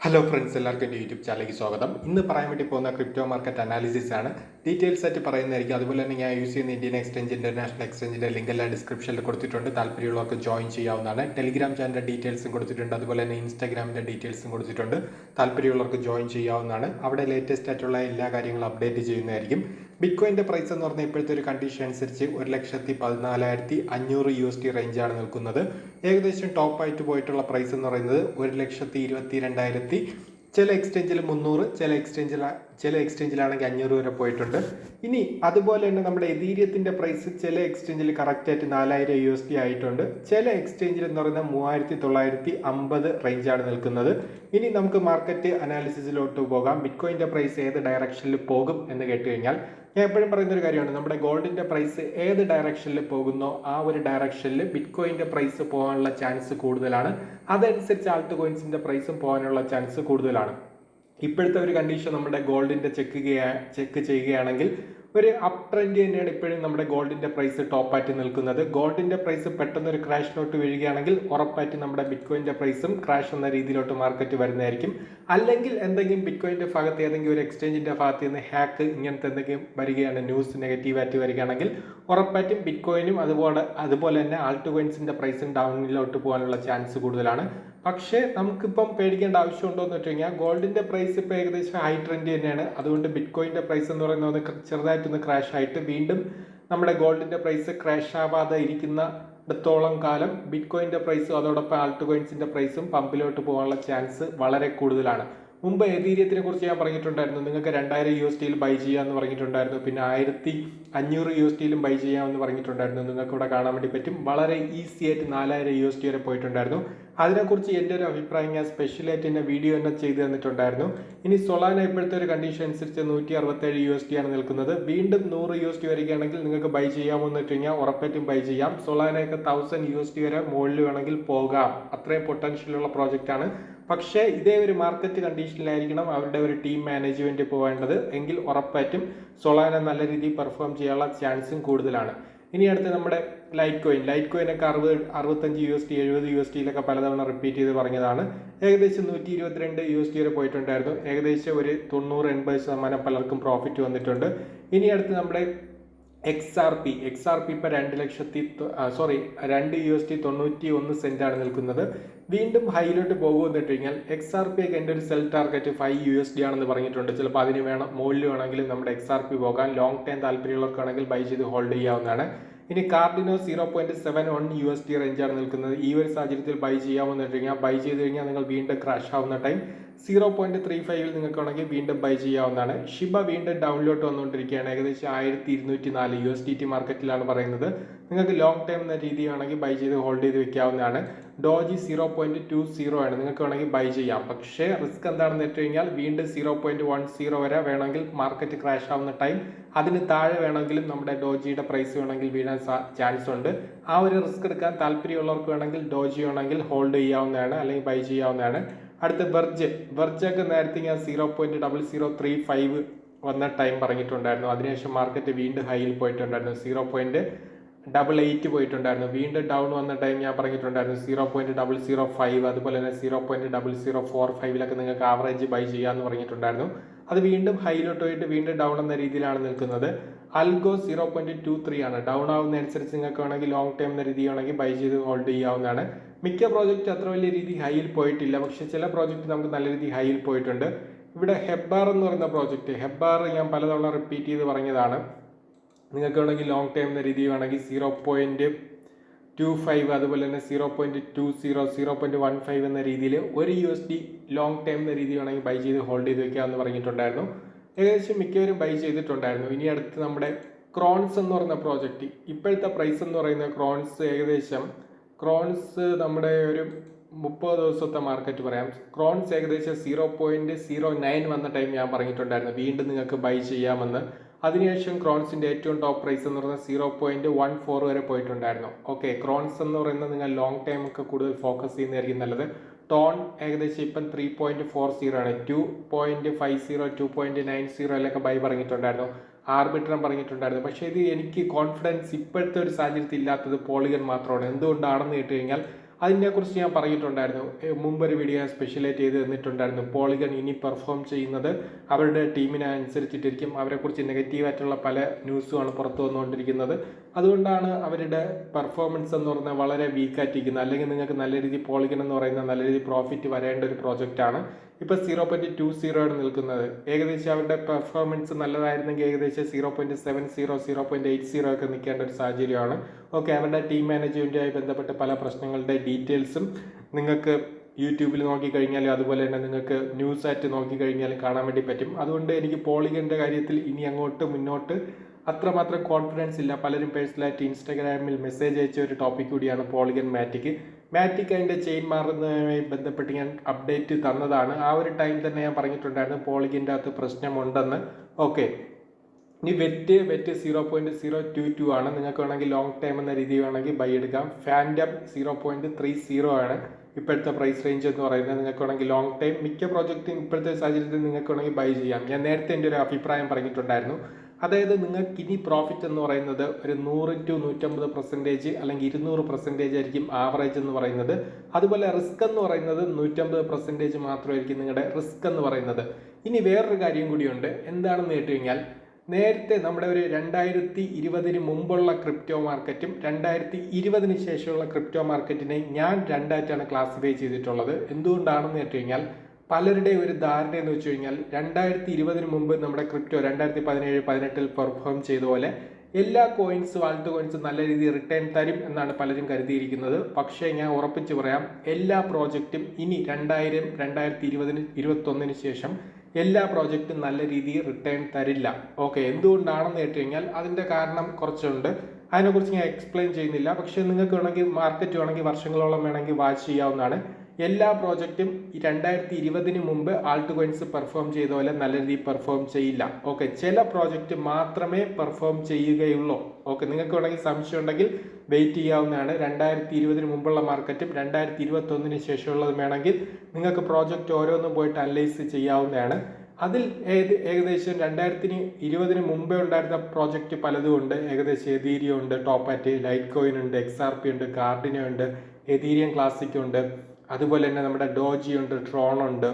Hello friends, എല്ലാവർക്കും എൻ്റെ YouTube ചാനലിലേക്ക് സ്വാഗതം. ഇന്ന് പറയാൻ വേണ്ടി പോകുന്ന ക്രിപ്റ്റോ മാർക്കറ്റ് അനാലിസിസ് ആണ്. ഡീറ്റെയിൽസ് ആയിട്ട് പറയുന്നതായിരിക്കും. അതുപോലെ തന്നെ ഞാൻ യൂസ് ചെയ്യുന്ന ഇന്ത്യൻ എക്സ്ചേഞ്ച്, ഇന്റർനാഷണൽ എക്സ്ചേഞ്ചിൻ്റെ ലിങ്ക് എല്ലാം ഡിസ്ക്രിപ്ഷനിൽ കൊടുത്തിട്ടുണ്ട്. താല്പര്യമുള്ളവർക്ക് ജോയിൻ ചെയ്യാവുന്നതാണ്. ടെലിഗ്രാം ചാനലിൻ്റെ ഡീറ്റെയിൽസും കൊടുത്തിട്ടുണ്ട്. അതുപോലെ തന്നെ ഇൻസ്റ്റാഗ്രാമിൻ്റെ ഡീറ്റെയിൽസും കൊടുത്തിട്ടുണ്ട്. താല്പര്യമുള്ളവർക്ക് ജോയിൻ ചെയ്യാവുന്നതാണ്. അവിടെ ലേറ്റസ്റ്റ് ആയിട്ടുള്ള എല്ലാ കാര്യങ്ങളും അപ്ഡേറ്റ് ചെയ്യുന്നതായിരിക്കും. ബിറ്റ്കോയിൻ്റെ പ്രൈസ് എന്ന് പറഞ്ഞാൽ ഇപ്പോഴത്തെ ഒരു കണ്ടീഷൻ അനുസരിച്ച് 1,14,500 റേഞ്ചാണ് നിൽക്കുന്നത്. ഏകദേശം ടോപ്പായിട്ട് പോയിട്ടുള്ള പ്രൈസ് എന്ന് പറയുന്നത് 1,22,000, ചില എക്സ്ചേഞ്ചിൽ 300, ചില എക്സ്ചേഞ്ചിലാണെങ്കിൽ 500 വരെ പോയിട്ടുണ്ട്. ഇനി അതുപോലെ തന്നെ നമ്മുടെ എതീരിയത്തിൻ്റെ പ്രൈസ് ചില എക്സ്ചേഞ്ചിൽ കറക്റ്റായിട്ട് 4,000 USD ആയിട്ടുണ്ട്. ചില എക്സ്ചേഞ്ചിൽ എന്ന് പറയുന്നത് 3,950 റേഞ്ചാണ് നിൽക്കുന്നത്. ഇനി നമുക്ക് മാർക്കറ്റ് അനാലിസിസിലോട്ട് പോകാം. ബിറ്റ്കോയിൻ്റെ പ്രൈസ് ഏത് ഡയറക്ഷനിൽ പോകും എന്ന് കേട്ട് കഴിഞ്ഞാൽ ഞാൻ എപ്പോഴും പറയുന്ന ഒരു കാര്യമാണ്, നമ്മുടെ ഗോൾഡിൻ്റെ പ്രൈസ് ഏത് ഡയറക്ഷനിൽ പോകുന്നോ ആ ഒരു ഡയറക്ഷനിൽ ബിറ്റ്കോയിൻ്റെ പ്രൈസ് പോകാനുള്ള ചാൻസ് കൂടുതലാണ്. അതനുസരിച്ച് ആൾട്ട് കോയിൻസിൻ്റെ പ്രൈസും പോകാനുള്ള ചാൻസ് കൂടുതലാണ്. ഇപ്പോഴത്തെ ഒരു കണ്ടീഷൻ നമ്മുടെ ഗോൾഡിൻ്റെ ചെക്ക് ചെയ്യുകയാണെങ്കിൽ ഒരു അപ് ട്രെൻഡ് തന്നെയാണ് ഇപ്പോഴും നമ്മുടെ ഗോൾഡിൻ്റെ പ്രൈസ് ടോപ്പായിട്ട് നിൽക്കുന്നത്. ഗോൾഡിൻ്റെ പ്രൈസ് പെട്ടെന്ന് ഒരു ക്രാഷിലോട്ട് വീഴുകയാണെങ്കിൽ ഉറപ്പായിട്ട് നമ്മുടെ ബിറ്റ്കോയിൻ്റെ പ്രൈസും ക്രാഷ് എന്ന രീതിയിലോട്ട് മാർക്കറ്റ് വരുന്നതായിരിക്കും. അല്ലെങ്കിൽ എന്തെങ്കിലും ബിറ്റ്കോയിൻ്റെ ഭാഗത്ത് ഏതെങ്കിലും ഒരു എക്സ്ചേഞ്ചിൻ്റെ ഭാഗത്ത് നിന്ന് ഹാക്ക് ഇങ്ങനത്തെ എന്തെങ്കിലും വരികയാണ്, ന്യൂസ് നെഗറ്റീവായിട്ട് വരികയാണെങ്കിൽ ഉറപ്പായിട്ടും ബിറ്റ്കോയിനും അതുപോലെ തന്നെ ആൾട്ട് കോയിൻസിൻ്റെ പ്രൈസും ഡൗണിലോട്ട് പോകാനുള്ള ചാൻസ് കൂടുതലാണ്. പക്ഷേ നമുക്കിപ്പം പേടിക്കേണ്ട ആവശ്യമുണ്ടോ എന്ന് വെച്ച് കഴിഞ്ഞാൽ ഗോൾഡിൻ്റെ പ്രൈസ് ഇപ്പോൾ ഏകദേശം ഹൈ ട്രെൻഡ് തന്നെയാണ്. അതുകൊണ്ട് ബിറ്റ്കോയിൻ്റെ പ്രൈസ് എന്ന് പറയുന്നത് ചെറുതായിട്ടൊന്ന് ക്രാഷ് ആയിട്ട് വീണ്ടും നമ്മുടെ ഗോൾഡിൻ്റെ പ്രൈസ് ക്രാഷ് ആവാതെ ഇരിക്കുന്നിടത്തോളം കാലം ബിറ്റ്കോയിൻ്റെ പ്രൈസും അതോടൊപ്പം ആൾട്ട് കോയിൻസിൻ്റെ പ്രൈസും പമ്പിലോട്ട് പോകാനുള്ള ചാൻസ് വളരെ കൂടുതലാണ്. മുമ്പ് എതീരിയത്തിനെ കുറിച്ച് ഞാൻ പറഞ്ഞിട്ടുണ്ടായിരുന്നു, നിങ്ങൾക്ക് 2,000 USD ബൈ ചെയ്യാമെന്ന് പറഞ്ഞിട്ടുണ്ടായിരുന്നു. പിന്നെ 1,500 USD ബൈ ചെയ്യാമെന്ന് പറഞ്ഞിട്ടുണ്ടായിരുന്നു. നിങ്ങൾക്ക് ഇവിടെ കാണാൻ വേണ്ടി പറ്റും. വളരെ ഈസി ആയിട്ട് 4,000 USD വരെ പോയിട്ടുണ്ടായിരുന്നു. അതിനെക്കുറിച്ച് എൻ്റെ ഒരു അഭിപ്രായം ഞാൻ സ്പെഷ്യലായിട്ട് എൻ്റെ വീഡിയോ തന്നെ ചെയ്തു തന്നിട്ടുണ്ടായിരുന്നു. ഇനി സൊളാന ഇപ്പോഴത്തെ ഒരു കണ്ടീഷൻ അനുസരിച്ച് 167 USD ആണ് നിൽക്കുന്നത്. വീണ്ടും 100 USD വരികയാണെങ്കിൽ നിങ്ങൾക്ക് ബൈ ചെയ്യാമെന്ന് വെച്ച് കഴിഞ്ഞാൽ ഉറപ്പായിട്ടും ബൈ ചെയ്യാം. സൊളാനയൊക്കെ 1,000 USD വരെ മുകളിൽ വേണമെങ്കിൽ പോകാം. അത്രയും പൊട്ടൻഷ്യലുള്ള പ്രോജക്റ്റാണ്. പക്ഷേ ഇതേ ഒരു മാർക്കറ്റ് കണ്ടീഷനിലായിരിക്കണം അവരുടെ ഒരു ടീം മാനേജ്മെൻറ്റ് പോകേണ്ടത്. എങ്കിൽ ഉറപ്പായിട്ടും സൊളാന നല്ല രീതിയിൽ പെർഫോം ചെയ്യാനുള്ള ചാൻസും കൂടുതലാണ്. ഇനി അടുത്ത് നമ്മുടെ ലൈറ്റ് കോയിനൊക്കെ 65 USD 70 USD പലതവണ റിപ്പീറ്റ് ചെയ്ത് പറഞ്ഞതാണ്. ഏകദേശം 122 USD വരെ പോയിട്ടുണ്ടായിരുന്നു. ഏകദേശം ഒരു 90-80% പലർക്കും പ്രോഫിറ്റ് വന്നിട്ടുണ്ട്. ഇനി അടുത്ത് നമ്മുടെ XRP ഇപ്പോൾ 2 USD 91 സെന്റാണ് നിൽക്കുന്നത്. വീണ്ടും ഹൈയിലോട്ട് പോകുമെന്ന് ഇട്ട് കഴിഞ്ഞാൽ XRP ഒക്കെ എൻ്റെ ഒരു സെൽ ടാർഗറ്റ് 5 USD ആണെന്ന് പറഞ്ഞിട്ടുണ്ട്. ചിലപ്പോൾ അതിന് മുകളിൽ വേണമെങ്കിൽ നമ്മുടെ XRP പോകാൻ ലോങ് ടൈം താല്പര്യമുള്ളവർക്കാണെങ്കിൽ ബൈ ചെയ്ത് ഹോൾഡ് ചെയ്യാവുന്നതാണ്. ഇനി കാർഡിനോ 0.71 USD റേഞ്ചാണ് നിൽക്കുന്നത്. ഈ ഒരു സാഹചര്യത്തിൽ ബൈ ചെയ്യാമെന്ന് വെച്ച് കഴിഞ്ഞാൽ ബൈ ചെയ്ത് കഴിഞ്ഞാൽ നിങ്ങൾ വീണ്ടും ക്രാഷ് ആവുന്ന ടൈം 0.35 നിങ്ങൾക്ക് വേണമെങ്കിൽ വീണ്ടും ബൈ ചെയ്യാവുന്നതാണ്. ഷിബ വീണ്ടും ഡൗണിലോട്ട് വന്നുകൊണ്ടിരിക്കുകയാണ്. ഏകദേശം 1,204 USDT മാർക്കറ്റിലാണ് പറയുന്നത്. നിങ്ങൾക്ക് ലോങ് ടൈം എന്ന രീതിയാണെങ്കിൽ ബൈ ചെയ്ത് ഹോൾഡ് ചെയ്ത് വെക്കാവുന്നതാണ്. ഡോജി 0.20 ആണ്, നിങ്ങൾക്ക് വേണമെങ്കിൽ ബൈ ചെയ്യാം. പക്ഷേ റിസ്ക് എന്താണെന്ന് വെച്ച് കഴിഞ്ഞാൽ വീണ്ടും 0.10 വരെ വേണമെങ്കിൽ മാർക്കറ്റ് ക്രാഷ് ആവുന്ന ടൈം അതിന് താഴെ വേണമെങ്കിലും നമ്മുടെ ഡോജിയുടെ പ്രൈസ് വേണമെങ്കിൽ വീഴാൻ ചാൻസ് ഉണ്ട്. ആ ഒരു റിസ്ക് എടുക്കാൻ താല്പര്യമുള്ളവർക്ക് വേണമെങ്കിൽ ഡോജി വേണമെങ്കിൽ ഹോൾഡ് ചെയ്യാവുന്നതാണ്, അല്ലെങ്കിൽ ബൈ ചെയ്യാവുന്നതാണ്. അടുത്ത വെർജൊക്കെ നേരത്തെ ഞാൻ 0.0035 വന്ന ടൈം പറഞ്ഞിട്ടുണ്ടായിരുന്നു. അതിനുശേഷം മാർക്കറ്റ് വീണ്ടും ഹൈയിൽ പോയിട്ടുണ്ടായിരുന്നു. 0.88 പോയിട്ടുണ്ടായിരുന്നു. വീണ്ടും ഡൗൺ വന്ന ടൈം ഞാൻ പറഞ്ഞിട്ടുണ്ടായിരുന്നു 0.005, അതുപോലെ തന്നെ 0.0045 നിങ്ങൾക്ക് ആവറേജ് ബൈ ചെയ്യാമെന്ന് പറഞ്ഞിട്ടുണ്ടായിരുന്നു. അത് വീണ്ടും ഹൈയിലോട്ട് പോയിട്ട് വീണ്ടും ഡൗൺ എന്ന രീതിയിലാണ് നിൽക്കുന്നത്. അൽഗോ 0.23 ആണ്. ഡൗൺ ആവുന്നതനുസരിച്ച് നിങ്ങൾക്ക് വേണമെങ്കിൽ ലോങ് ടൈം എന്ന രീതി വേണമെങ്കിൽ ബൈ ചെയ്ത് ഹോൾഡ് ചെയ്യാവുന്നതാണ്. മിക്ക പ്രോജക്റ്റ് അത്ര വലിയ രീതി ഹൈയിൽ പോയിട്ടില്ല, പക്ഷെ ചില പ്രോജക്റ്റ് നമുക്ക് നല്ല രീതി ഹൈയിൽ പോയിട്ടുണ്ട്. ഇവിടെ ഹെബ്ബാർ എന്ന് പറയുന്ന പ്രോജക്റ്റ്, ഹെബ്ബാർ ഞാൻ പലതവണ റിപ്പീറ്റ് ചെയ്ത് പറഞ്ഞതാണ്. നിങ്ങൾക്ക് വേണമെങ്കിൽ ലോങ് ടൈം എന്ന രീതി വേണമെങ്കിൽ 0.25, അതുപോലെ തന്നെ 0.20, 0.15 എന്ന രീതിയിൽ 1 USD ലോങ് ടൈം എന്ന രീതി വേണമെങ്കിൽ ബൈ ചെയ്ത് ഹോൾഡ് ചെയ്ത് വെക്കാമെന്ന് പറഞ്ഞിട്ടുണ്ടായിരുന്നു. ഏകദേശം മിക്കവരും ബൈ ചെയ്തിട്ടുണ്ടായിരുന്നു. ഇനി അടുത്ത് നമ്മുടെ ക്രോൺസ് എന്ന് പറയുന്ന പ്രോജക്റ്റ്, ഇപ്പോഴത്തെ പ്രൈസ് എന്ന് പറയുന്ന ക്രോൺസ് നമ്മുടെ ഒരു 30 ദിവസത്തെ മാർക്കറ്റ് പറയാം. ക്രോൺസ് ഏകദേശം 0.09 വന്ന ടൈം ഞാൻ പറഞ്ഞിട്ടുണ്ടായിരുന്നു വീണ്ടും നിങ്ങൾക്ക് ബൈ ചെയ്യാമെന്ന്. അതിനുശേഷം ക്രോൺസിൻ്റെ ഏറ്റവും ടോപ്പ് പ്രൈസ് എന്ന് പറയുന്നത് 0.14 വരെ പോയിട്ടുണ്ടായിരുന്നു. ഓക്കെ, ക്രോൺസ് എന്ന് പറയുന്നത് നിങ്ങൾ ലോങ് ടൈം ഒക്കെ കൂടുതൽ ഫോക്കസ് ചെയ്യുന്നതായിരിക്കും നല്ലത്. ടോൺ ഏകദേശം ഇപ്പം 3.40 ആണ്. 2.50 2.90 ബൈ പറഞ്ഞിട്ടുണ്ടായിരുന്നു. ആർബിട്രം പറഞ്ഞിട്ടുണ്ടായിരുന്നു. പക്ഷേ ഇത് എനിക്ക് കോൺഫിഡൻസ് ഇപ്പോഴത്തെ ഒരു സാഹചര്യത്തിൽ ഇല്ലാത്തത് പോളിഗൺ മാത്രമാണ്. എന്തുകൊണ്ടാണെന്ന് കേട്ട് കഴിഞ്ഞാൽ അതിനെക്കുറിച്ച് ഞാൻ പറഞ്ഞിട്ടുണ്ടായിരുന്നു. മുമ്പൊരു വീഡിയോ ഞാൻ സ്പെഷ്യലൈറ്റ് ചെയ്ത് തന്നിട്ടുണ്ടായിരുന്നു. പോളിഗൺ ഇനി പെർഫോം ചെയ്യുന്നത് അവരുടെ ടീമിനെ അനുസരിച്ചിട്ടിരിക്കും. അവരെക്കുറിച്ച് നെഗറ്റീവായിട്ടുള്ള പല ന്യൂസുമാണ് പുറത്തു വന്നുകൊണ്ടിരിക്കുന്നത്. അതുകൊണ്ടാണ് അവരുടെ പെർഫോമൻസ് എന്ന് പറഞ്ഞാൽ വളരെ വീക്കായിട്ടിരിക്കുന്നത്. അല്ലെങ്കിൽ നിങ്ങൾക്ക് നല്ല രീതിയിൽ പോളിഗൺ എന്ന് പറയുന്ന നല്ല രീതിയിൽ പ്രോഫിറ്റ് വരേണ്ട ഒരു പ്രോജക്റ്റാണ്. ഇപ്പോൾ 0.20 നിൽക്കുന്നത്. ഏകദേശം അവരുടെ പെർഫോമൻസ് നല്ലതായിരുന്നെങ്കിൽ ഏകദേശം 0.70 0.80 ഒക്കെ നിൽക്കേണ്ട ഒരു സാഹചര്യമാണ്. ഓക്കെ, അവരുടെ ടീം മാനേജ്മെൻറ്റുമായി ബന്ധപ്പെട്ട് പല പ്രശ്നങ്ങളുടെ ഡീറ്റെയിൽസും നിങ്ങൾക്ക് യൂട്യൂബിൽ നോക്കിക്കഴിഞ്ഞാലും അതുപോലെ തന്നെ നിങ്ങൾക്ക് ന്യൂസ് ആയിട്ട് നോക്കിക്കഴിഞ്ഞാലും കാണാൻ വേണ്ടി പറ്റും. അതുകൊണ്ട് എനിക്ക് പോളിഗൻ്റെ കാര്യത്തിൽ ഇനി അങ്ങോട്ട് മുന്നോട്ട് അത്രമാത്രം കോൺഫിഡൻസ് ഇല്ല. പലരും പേഴ്സണലായിട്ട് ഇൻസ്റ്റാഗ്രാമിൽ മെസ്സേജ് അയച്ച ഒരു ടോപ്പിക് കൂടിയാണ് പോളിഗൺ മാറ്റിക്. അതിൻ്റെ ചെയിൻ മാറുന്നതുമായി ബന്ധപ്പെട്ട് ഞാൻ അപ്ഡേറ്റ് തന്നതാണ്. ആ ഒരു ടൈം തന്നെ ഞാൻ പറഞ്ഞിട്ടുണ്ടായിരുന്നു പോളിഗൻ്റെ അകത്ത് പ്രശ്നമുണ്ടെന്ന്. ഓക്കെ, ഇനി വെറ്റ് 0.022 ആണ്. നിങ്ങൾക്ക് വേണമെങ്കിൽ ലോങ് ടൈം എന്ന രീതി വേണമെങ്കിൽ ബൈ എടുക്കാം. ഫാൻഡം 0.30 ആണ് ഇപ്പോഴത്തെ പ്രൈസ് റേഞ്ച് എന്ന് പറയുന്നത്. നിങ്ങൾക്ക് വേണമെങ്കിൽ ലോങ് ടൈം മിക്ക പ്രോജക്റ്റും ഇപ്പോഴത്തെ സാഹചര്യത്തിൽ നിങ്ങൾക്ക് വേണമെങ്കിൽ ബൈ ചെയ്യാം. ഞാൻ നേരത്തെ എൻ്റെ ഒരു അഭിപ്രായം പറഞ്ഞിട്ടുണ്ടായിരുന്നു. അതായത് നിങ്ങൾക്ക് ഇനി പ്രോഫിറ്റ് എന്ന് പറയുന്നത് ഒരു 100 to 150% അല്ലെങ്കിൽ 200% ആയിരിക്കും ആവറേജ് എന്ന് പറയുന്നത്. അതുപോലെ റിസ്ക് എന്ന് പറയുന്നത് 150% മാത്രമായിരിക്കും നിങ്ങളുടെ റിസ്ക് എന്ന് പറയുന്നത്. ഇനി വേറൊരു കാര്യം കൂടിയുണ്ട്. എന്താണെന്ന് കേട്ട് കഴിഞ്ഞാൽ നേരത്തെ നമ്മുടെ ഒരു 2020 മുമ്പുള്ള ക്രിപ്റ്റോ മാർക്കറ്റും 2020 ശേഷമുള്ള ക്രിപ്റ്റോ മാർക്കറ്റിനെ ഞാൻ രണ്ടായിട്ടാണ് ക്ലാസിഫൈ ചെയ്തിട്ടുള്ളത്. എന്തുകൊണ്ടാണെന്ന് കേട്ട് കഴിഞ്ഞാൽ പലരുടെ ഒരു ധാരണ എന്ന് വെച്ച് കഴിഞ്ഞാൽ 2020 മുമ്പ് നമ്മുടെ ക്രിപ്റ്റോ 2017-18 പെർഫോം ചെയ്ത പോലെ എല്ലാ കോയിൻസും ആൾട്ട് കോയിൻസും നല്ല രീതിയിൽ റിട്ടേൺ തരും എന്നാണ് പലരും കരുതിയിരിക്കുന്നത്. പക്ഷേ ഞാൻ ഉറപ്പിച്ച് പറയാം, എല്ലാ പ്രോജക്റ്റും ഇനി 2020-2021 ശേഷം എല്ലാ പ്രോജക്റ്റും നല്ല രീതിയിൽ റിട്ടേൺ തരില്ല. ഓക്കെ, എന്തുകൊണ്ടാണെന്ന് കേട്ട് കഴിഞ്ഞാൽ അതിൻ്റെ കാരണം കുറച്ചുണ്ട്. അതിനെക്കുറിച്ച് ഞാൻ എക്സ്പ്ലെയിൻ ചെയ്യുന്നില്ല. പക്ഷേ നിങ്ങൾക്ക് വേണമെങ്കിൽ മാർക്കറ്റ് വേണമെങ്കിൽ വർഷങ്ങളോളം വേണമെങ്കിൽ വാച്ച് ചെയ്യാവുന്നതാണ്. എല്ലാ പ്രോജക്റ്റും 2020 മുമ്പ് ആൾട്ട് കോയിൻസ് പെർഫോം ചെയ്ത പോലെ നല്ല രീതിയിൽ പെർഫോം ചെയ്യില്ല. ഓക്കെ, ചില പ്രോജക്റ്റ് മാത്രമേ പെർഫോം ചെയ്യുകയുള്ളൂ. ഓക്കെ, നിങ്ങൾക്ക് വേണമെങ്കിൽ സംശയം ഉണ്ടെങ്കിൽ വെയിറ്റ് ചെയ്യാവുന്നതാണ്. 2020 മുമ്പുള്ള മാർക്കറ്റും 2021 ശേഷമുള്ളത് വേണമെങ്കിൽ നിങ്ങൾക്ക് പ്രോജക്റ്റ് ഓരോന്നും പോയിട്ട് അനലൈസ് ചെയ്യാവുന്നതാണ്. അതിൽ ഏകദേശം 2020 മുമ്പേ ഉണ്ടായിരുന്ന പ്രോജക്റ്റ് പലതും ഉണ്ട്. ഏകദേശം എതീരിയം ഉണ്ട്, ടോപ്പാറ്റ്, ലൈറ്റ് കോയിൻ ഉണ്ട്, XRP ഉണ്ട്, കാർഡിനോ ഉണ്ട്, എതീരിയം ക്ലാസിക് ഉണ്ട്, അതുപോലെ തന്നെ നമ്മുടെ ഡോജി ഉണ്ട്, ട്രോൺ ഉണ്ട്,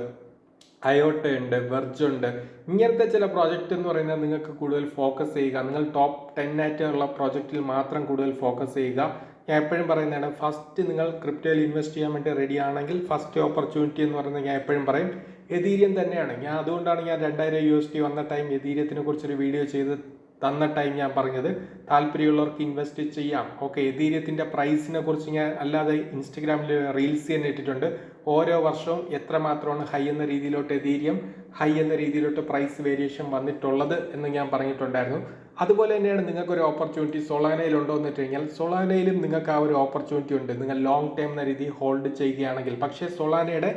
അയോട്ട ഉണ്ട്, വെർജ് ഉണ്ട്. ഇങ്ങനത്തെ ചില പ്രോജക്റ്റ് എന്ന് പറയുന്നത് നിങ്ങൾക്ക് കൂടുതൽ ഫോക്കസ് ചെയ്യുക. നിങ്ങൾ ടോപ്പ് 10 ആയിട്ടുള്ള പ്രോജക്റ്റിൽ മാത്രം കൂടുതൽ ഫോക്കസ് ചെയ്യുക. ഞാൻ എപ്പോഴും പറയുന്നതാണ്, ഫസ്റ്റ് നിങ്ങൾ ക്രിപ്റ്റോയിൽ ഇൻവെസ്റ്റ് ചെയ്യാൻ വേണ്ടി റെഡി ആണെങ്കിൽ ഫസ്റ്റ് ഓപ്പർച്യൂണിറ്റി എന്ന് പറയുന്നത് ഞാൻ എപ്പോഴും പറയും എതീരിയം തന്നെയാണ്. അതുകൊണ്ടാണ് ഞാൻ $2000 വന്ന ടൈം എതീരിയത്തിനെ കുറിച്ചൊരു വീഡിയോ ചെയ്ത് തന്ന ടൈം ഞാൻ പറഞ്ഞത് താല്പര്യമുള്ളവർക്ക് ഇൻവെസ്റ്റ് ചെയ്യാം. ഓക്കെ, എതീരിയത്തിൻ്റെ പ്രൈസിനെ കുറിച്ച് ഞാൻ അല്ലാതെ ഇൻസ്റ്റഗ്രാമിൽ റീൽസ് തന്നെ ഇട്ടിട്ടുണ്ട്. ഓരോ വർഷവും എത്രമാത്രമാണ് ഹൈ എന്ന രീതിയിലോട്ട് എതീരിയം ഹൈ എന്ന രീതിയിലോട്ട് പ്രൈസ് വേരിയേഷൻ വന്നിട്ടുള്ളത് എന്ന് ഞാൻ പറഞ്ഞിട്ടുണ്ടായിരുന്നു. അതുപോലെ തന്നെയാണ് നിങ്ങൾക്കൊരു ഓപ്പർച്യൂണിറ്റി സൊളാനയിൽ ഉണ്ടോ എന്ന് വെച്ച് കഴിഞ്ഞാൽ സൊളാനയിലും നിങ്ങൾക്ക് ആ ഒരു ഓപ്പർച്യൂണിറ്റി ഉണ്ട്. നിങ്ങൾ ലോങ് ടൈം എന്ന രീതിയിൽ ഹോൾഡ് ചെയ്യുകയാണെങ്കിൽ. പക്ഷേ സൊളാനയുടെ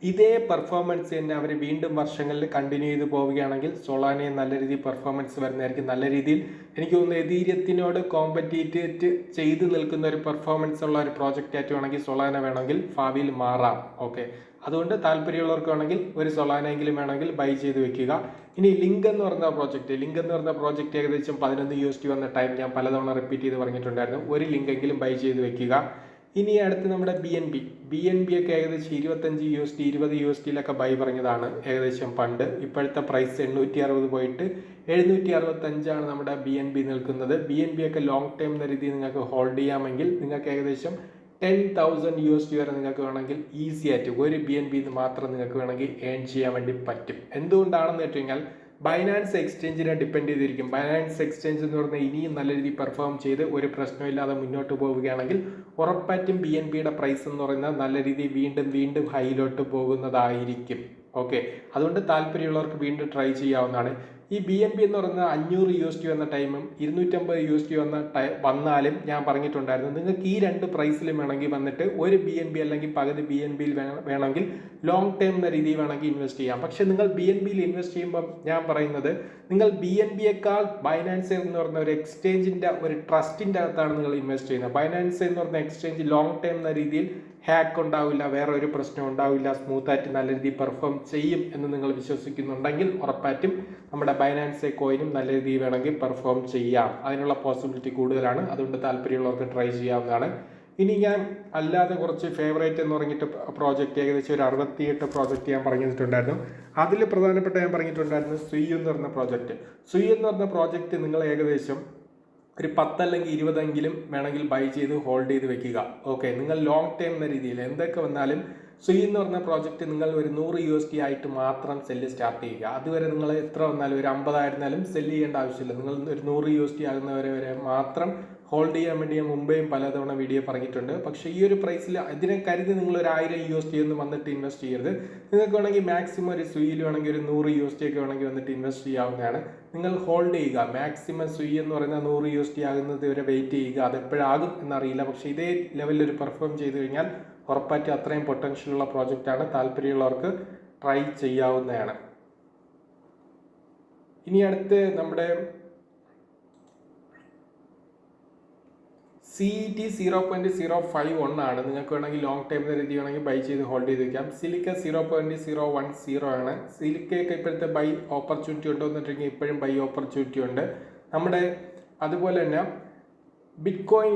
ഇതേ പെർഫോമൻസ് തന്നെ അവർ വീണ്ടും വർഷങ്ങളിൽ കണ്ടിന്യൂ ചെയ്ത് പോവുകയാണെങ്കിൽ സൊളാനയെ നല്ല രീതിയിൽ പെർഫോമൻസ് വരുന്നതായിരിക്കും. നല്ല രീതിയിൽ എനിക്ക് തോന്നുന്നു എതീരിയത്തിനോട് കോമ്പറ്റീറ്റ് ചെയ്ത് നിൽക്കുന്ന ഒരു പെർഫോമൻസ് ഉള്ള ഒരു പ്രോജക്റ്റ് ആയിട്ട് വേണമെങ്കിൽ സൊളാന വേണമെങ്കിൽ ഭാവിയിൽ മാറാം. ഓക്കെ, അതുകൊണ്ട് താല്പര്യമുള്ളവർക്ക് വേണമെങ്കിൽ ഒരു സൊളാനെങ്കിലും വേണമെങ്കിൽ ബൈ ചെയ്ത് വെക്കുക. ഇനി ലിങ്ക് എന്ന് പറഞ്ഞ പ്രോജക്റ്റ് ഏകദേശം $11 വന്ന ടൈം ഞാൻ പലതവണ റിപ്പീറ്റ് ചെയ്ത് പറഞ്ഞിട്ടുണ്ടായിരുന്നു. ഒരു ലിങ്കെങ്കിലും ബൈ ചെയ്ത് വെക്കുക. ഇനി അടുത്ത് നമ്മുടെ BNB ഒക്കെ ഏകദേശം $25 $20 ബൈ പറഞ്ഞതാണ് ഏകദേശം പണ്ട്. ഇപ്പോഴത്തെ പ്രൈസ് 860 പോയിട്ട് 765 നമ്മുടെ BNB നിൽക്കുന്നത്. BNB ഒക്കെ ലോങ് ടൈം എന്ന രീതിയിൽ നിങ്ങൾക്ക് ഹോൾഡ് ചെയ്യാമെങ്കിൽ നിങ്ങൾക്ക് ഏകദേശം $10,000 വരെ നിങ്ങൾക്ക് വേണമെങ്കിൽ ഈസി ആയിട്ട് ഒരു BNB മാത്രം നിങ്ങൾക്ക് വേണമെങ്കിൽ ഏൺ ചെയ്യാൻ വേണ്ടി പറ്റും. എന്തുകൊണ്ടാണെന്ന് വെച്ച് കഴിഞ്ഞാൽ ബൈനാൻസ് എക്സ്ചേഞ്ചിനെ ഡിപ്പെൻഡ് ചെയ്തിരിക്കും. ബൈനാൻസ് എക്സ്ചേഞ്ച് എന്ന് പറഞ്ഞാൽ ഇനിയും നല്ല രീതിയിൽ പെർഫോം ചെയ്ത് ഒരു പ്രശ്നമില്ലാതെ മുന്നോട്ട് പോവുകയാണെങ്കിൽ ഉറപ്പായിട്ടും BNBയുടെ പ്രൈസ് എന്ന് പറയുന്നത് നല്ല രീതിയിൽ വീണ്ടും ഹൈയിലോട്ട് പോകുന്നതായിരിക്കും. ഓക്കെ, അതുകൊണ്ട് താല്പര്യമുള്ളവർക്ക് വീണ്ടും ട്രൈ ചെയ്യാവുന്നതാണ്. ഈ BNB എന്ന് പറയുന്നത് $500 വന്ന ടൈമും $250 വന്നാലും ഞാൻ പറഞ്ഞിട്ടുണ്ടായിരുന്നു നിങ്ങൾക്ക് ഈ രണ്ട് പ്രൈസിലും വേണമെങ്കിൽ വന്നിട്ട് ഒരു BNB അല്ലെങ്കിൽ പകുതി BNBയിൽ വേണമെങ്കിൽ ലോങ് ടൈം എന്ന രീതിയിൽ വേണമെങ്കിൽ ഇൻവെസ്റ്റ് ചെയ്യാം. പക്ഷെ നിങ്ങൾ BNBയിൽ ഇൻവെസ്റ്റ് ചെയ്യുമ്പോൾ ഞാൻ പറയുന്നത് നിങ്ങൾ BNBയേക്കാൾ ബൈനാൻസ് എന്ന് പറയുന്ന ഒരു എക്സ്ചേഞ്ചിൻ്റെ ഒരു ട്രസ്റ്റിൻ്റെ അകത്താണ് നിങ്ങൾ ഇൻവെസ്റ്റ് ചെയ്യുന്നത്. ബൈനാൻസ് എന്ന് പറയുന്ന എക്സ്ചേഞ്ച് ലോങ് ടൈം എന്ന രീതിയിൽ ഹാക്ക് ഉണ്ടാവില്ല, വേറെ ഒരു പ്രശ്നം ഉണ്ടാവില്ല, സ്മൂത്തായിട്ട് നല്ല രീതിയിൽ പെർഫോം ചെയ്യും എന്ന് നിങ്ങൾ വിശ്വസിക്കുന്നുണ്ടെങ്കിൽ ഉറപ്പായിട്ടും നമ്മുടെ ബൈനാൻസ് കോയിനും നല്ല രീതിയിൽ വേണമെങ്കിൽ പെർഫോം ചെയ്യാം. അതിനുള്ള പോസിബിലിറ്റി കൂടുതലാണ്. അതുകൊണ്ട് താല്പര്യമുള്ളവർക്ക് ട്രൈ ചെയ്യാവുന്നതാണ്. ഇനി ഞാൻ അല്ലാതെ കുറച്ച് ഫേവറേറ്റ് എന്ന് പറഞ്ഞിട്ട് പ്രോജക്റ്റ് ഏകദേശം ഒരു 68 പ്രോജക്റ്റ് ഞാൻ പറഞ്ഞിട്ടുണ്ടായിരുന്നു. അതിൽ പ്രധാനപ്പെട്ട ഞാൻ പറഞ്ഞിട്ടുണ്ടായിരുന്നു സുയി എന്ന് പറഞ്ഞ പ്രോജക്റ്റ്. സുയി എന്ന് പറഞ്ഞ പ്രോജക്റ്റ് നിങ്ങൾ ഏകദേശം ഒരു 10 അല്ലെങ്കിൽ 20 വേണമെങ്കിൽ ബൈ ചെയ്ത് ഹോൾഡ് ചെയ്ത് വെക്കുക. ഓക്കെ, നിങ്ങൾ ലോങ് ടൈം എന്ന രീതിയിൽ എന്തൊക്കെ വന്നാലും സുയി എന്ന് പറഞ്ഞ പ്രോജക്റ്റ് നിങ്ങൾ ഒരു 100 USD ആയിട്ട് മാത്രം സെല്ല് സ്റ്റാർട്ട് ചെയ്യുക. അതുവരെ നിങ്ങൾ എത്ര വന്നാലും ഒരു 50 ആയിരുന്നാലും സെല്ല് ചെയ്യേണ്ട ആവശ്യമില്ല. നിങ്ങൾ ഒരു 100 USD ആകുന്നവരെ വരെ മാത്രം ഹോൾഡ് ചെയ്യാൻ വേണ്ടി ഞാൻ മുമ്പേയും പലതവണ വീഡിയോ പറഞ്ഞിട്ടുണ്ട്. പക്ഷേ ഈ ഒരു പ്രൈസിൽ ഇതിനെ കരുതി നിങ്ങൾ ഒരു 1000 USD ഒന്നും വന്നിട്ട് ഇൻവെസ്റ്റ് ചെയ്യരുത്. നിങ്ങൾക്ക് വേണമെങ്കിൽ മാക്സിമം ഒരു സുയിൽ വേണമെങ്കിൽ ഒരു 100 USD ഒക്കെ വേണമെങ്കിൽ വന്നിട്ട് ഇൻവെസ്റ്റ് ചെയ്യാവുന്നതാണ്. നിങ്ങൾ ഹോൾഡ് ചെയ്യുക. മാക്സിമം സുയി എന്ന് പറയുന്ന 100 USD ആകുന്നത് വരെ വെയിറ്റ് ചെയ്യുക. അതെപ്പോഴാകും എന്നറിയില്ല, പക്ഷേ ഇതേ ലെവലിൽ ഒരു പെർഫോം ചെയ്ത് കഴിഞ്ഞാൽ ഉറപ്പായിട്ട് അത്രയും പൊട്ടൻഷ്യലുള്ള പ്രോജക്റ്റാണ്. താല്പര്യമുള്ളവർക്ക് ട്രൈ ചെയ്യാവുന്നതാണ്. ഇനി അടുത്ത് നമ്മുടെ CET 0.051 ആണ്. നിങ്ങൾക്ക് വേണമെങ്കിൽ ലോങ് ടൈം രീതി വേണമെങ്കിൽ ബൈ ചെയ്ത് ഹോൾഡ് ചെയ്ത് വയ്ക്കാം. സിലിക്ക 0.010 ആണ്. സിലിക്കയൊക്കെ ഇപ്പോഴത്തെ ബൈ ഓപ്പർച്യൂണിറ്റി ഉണ്ടോ എന്നിട്ടുണ്ടെങ്കിൽ ഇപ്പോഴും ബൈ ഓപ്പർച്യൂണിറ്റി ഉണ്ട്. നമ്മുടെ അതുപോലെ തന്നെ ബിറ്റ്കോയിൻ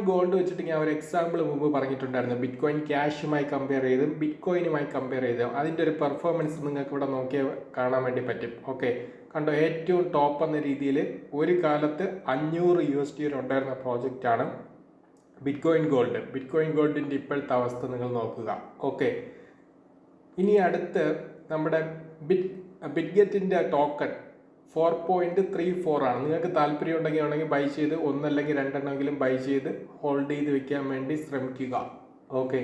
ഗോൾഡ് വെച്ചിട്ട് ഞാൻ ഒരു എക്സാമ്പിൾ മുമ്പ് പറഞ്ഞിട്ടുണ്ടായിരുന്നു. ബിറ്റ്കോയിൻ ക്യാഷുമായി കമ്പയർ ചെയ്ത് ബിറ്റ്കോയിനുമായി കമ്പയർ ചെയ്ത് അതിൻ്റെ ഒരു പെർഫോമൻസ് നിങ്ങൾക്ക് ഇവിടെ നോക്കിയാൽ കാണാൻ വേണ്ടി പറ്റും. ഓക്കെ, കണ്ടോ, ഏറ്റവും ടോപ്പ് എന്ന രീതിയിൽ ഒരു കാലത്ത് 500 USD ഉണ്ടായിരുന്ന പ്രോജക്റ്റാണ് ബിറ്റ്കോയിൻ ഗോൾഡിൻ്റെ ഇപ്പോഴത്തെ അവസ്ഥ നിങ്ങൾ നോക്കുക. ഓക്കെ, ഇനി അടുത്ത് നമ്മുടെ ബിറ്റ്ഗെറ്റിൻ്റെ ടോക്കൺ 4.34 ആണ്. നിങ്ങൾക്ക് താല്പര്യം ഉണ്ടെങ്കിൽ ബൈ ചെയ്ത് 1 അല്ലെങ്കിൽ 2 ബൈ ചെയ്ത് ഹോൾഡ് ചെയ്ത് വെക്കാൻ വേണ്ടി ശ്രമിക്കുക. ഓക്കെ.